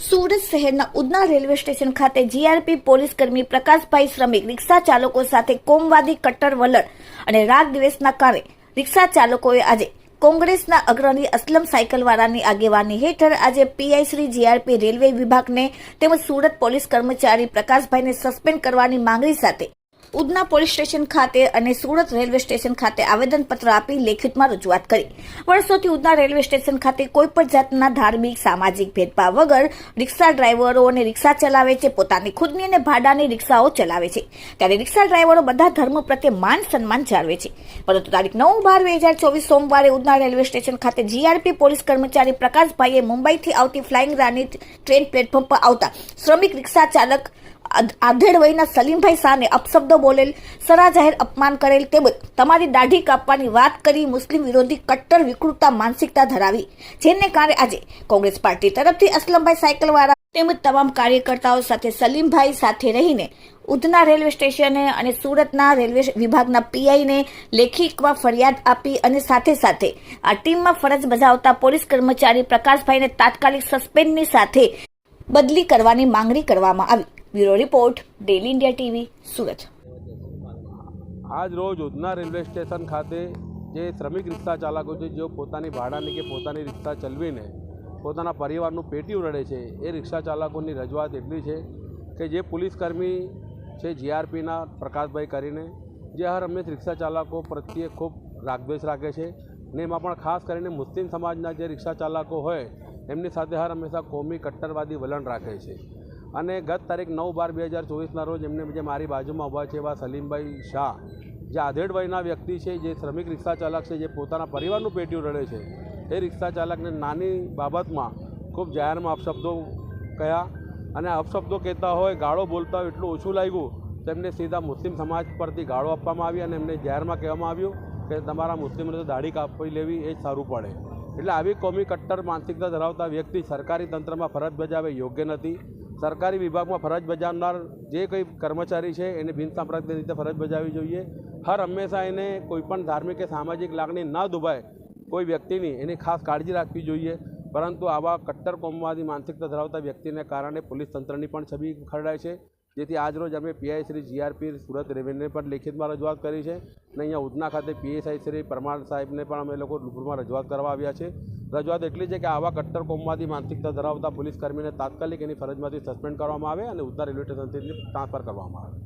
સુરત શહેરના Udhna railway station ખાતે GRP police કર્મી પ્રકાશભાઈ શ્રમિક રિક્ષા ચાલકો સાથે કોમવાદી કટ્ટર વલણ અને રાગ દ્વેષના કારણે રિક્ષા ચાલકોએ આજે કોંગ્રેસના અગ્રણી અસલમ સાયકલવાળાની આગેવાની હેઠળ આજે પીઆઈ શ્રી જીઆરપી રેલવે વિભાગને તેમજ સુરત પોલીસ કર્મચારી પ્રકાશભાઈને સસ્પેન્ડ કરવાની માંગણી સાથે ઉધના પોલીસ સ્ટેશન ખાતે અને સુરત રેલવે સ્ટેશન ખાતે આવેદનપત્ર આપી લેખિતમાં રજૂઆત કરી। વર્ષોથી ઉધના રેલવે સ્ટેશન ખાતે કોઈ પણ જાતના ધાર્મિક સામાજિક ભેદભાવ વગર રિક્ષા ડ્રાઈવરો અને રિક્ષા ચલાવે છે, પોતાની ખુદની અને ભાડાની રિક્ષાઓ ચલાવે છે। ત્યારે રિક્ષા ડ્રાઈવરો બધા ધર્મ પ્રત્યે માન સન્માન જાળવે છે, પરંતુ તારીખ 9/12/2024 સોમવારે ઉધના રેલવે સ્ટેશન ખાતે જીઆરપી પોલીસ કર્મચારી પ્રકાશભાઈએ મુંબઈથી આવતી ફ્લાઇંગ રાની ટ્રેન પ્લેટફોર્મ પર આવતા શ્રમિક રિક્ષા ચાલક આધેડ વયના સલીમભાઈ શાહને અપશબ્દો બોલેલ, સરા જાહેર અપમાન કરેલ તેમજ તમારી દાઢી કાપવાની વાત કરી મુસ્લિમ વિરોધી કટ્ટર વિકૃતતા માનસિકતા ધરાવી, જેને કારણે આજે કોંગ્રેસ પાર્ટી તરફથી અસલમભાઈ સાયકલવાળા તેમજ તમામ કાર્યકર્તાઓ સાથે સલીમભાઈ સાથે રહીને ઉધના રેલવે સ્ટેશને અને સુરતના રેલવે વિભાગના પીઆઈને લેખિતમાં ફરિયાદ આપી અને સાથે સાથે આ ટીમમાં ફરજ બજાવતા પોલીસ કર્મચારી પ્રકાશભાઈને તાત્કાલિક સસ્પેન્ડની સાથે બદલી કરવાની માંગણી કરવામાં આવી। Bureau report, daily India TV, Surat. આજ રોજ ઉધના રેલવે સ્ટેશન ખાતે જે શ્રમિક રિક્ષા ચાલકો છે, જેઓ પોતાની ભાડાની કે પોતાની રિક્ષા ચલાવીને પોતાના પરિવારનું પેટીયું રડે છે, એ રિક્ષા ચાલકોની રજૂઆત એટલી છે કે જે પોલીસકર્મી છે જીઆરપીના પ્રકાશભાઈ કરીને, જે હર હંમેશ રિક્ષા ચાલકો પ્રત્યે ખૂબ રાગદ્વેષ રાખે છે ને એમાં પણ ખાસ કરીને મુસ્લિમ સમાજના જે રિક્ષા ચાલકો હોય એમની સાથે હર હંમેશા કોમી કટ્ટરવાદી વલણ રાખે છે। અને ગત તારીખ 9/12/2024ના રોજ એમને જે મારી બાજુમાં ઊભા છે એવા સલીમભાઈ શાહ, જે આધેડ વયના વ્યક્તિ છે, જે શ્રમિક રિક્ષા ચાલક છે, જે પોતાના પરિવારનું પેટીયું રડે છે, એ રિક્ષા ચાલકને નાની બાબતમાં ખૂબ જાહેરમાં અપશબ્દો કહ્યા અને અપશબ્દો કહેતા હોય, ગાળો બોલતા હોય એટલું ઓછું લાગ્યું તો એમને સીધા મુસ્લિમ સમાજ પરથી ગાળો આપવામાં આવી અને એમને જાહેરમાં કહેવામાં આવ્યું કે તમારા મુસ્લિમોને તો દાઢી કાપી લેવી એ જ સારું પડે। એટલે આવી કોમી કટ્ટર માનસિકતા ધરાવતા વ્યક્તિ સરકારી તંત્રમાં ફરજ બજાવે યોગ્ય નથી। સરકારી વિભાગમાં ફરજ બજાવનાર જે કોઈ કર્મચારી છે એને બિનસાંપ્રદાયિક રીતે ફરજ બજાવવી જોઈએ। હર હંમેશા એને કોઈપણ ધાર્મિક કે સામાજિક લાગણી ના દુભાય કોઈ વ્યક્તિની, એની ખાસ કાળજી રાખવી જોઈએ। પરંતુ આવા કટ્ટર કોમવાદી માનસિકતા ધરાવતા વ્યક્તિને કારણે પોલીસ તંત્રની પણ છબી ખરડાય છે, જેથી આજરોજ અમે પીઆઈ શ્રી જીઆરપી સુરત રેવન્યુને પણ લેખિતમાં રજૂઆત કરી છે અને અહીંયા ઉધના ખાતે પીએસઆઈ શ્રી પરમાર સાહેબને પણ અમે લોકો રૂબરૂમાં રજૂઆત કરવા આવ્યા છે। રજૂઆત એટલી છે કે આવા કટ્ટર કોમવાદી માનસિકતા ધરાવતા પોલીસકર્મીને તાત્કાલિક એની ફરજમાંથી સસ્પેન્ડ કરવામાં આવે અને ઉધના રેલવે સ્ટેશનથી ટ્રાન્સફર કરવામાં આવે।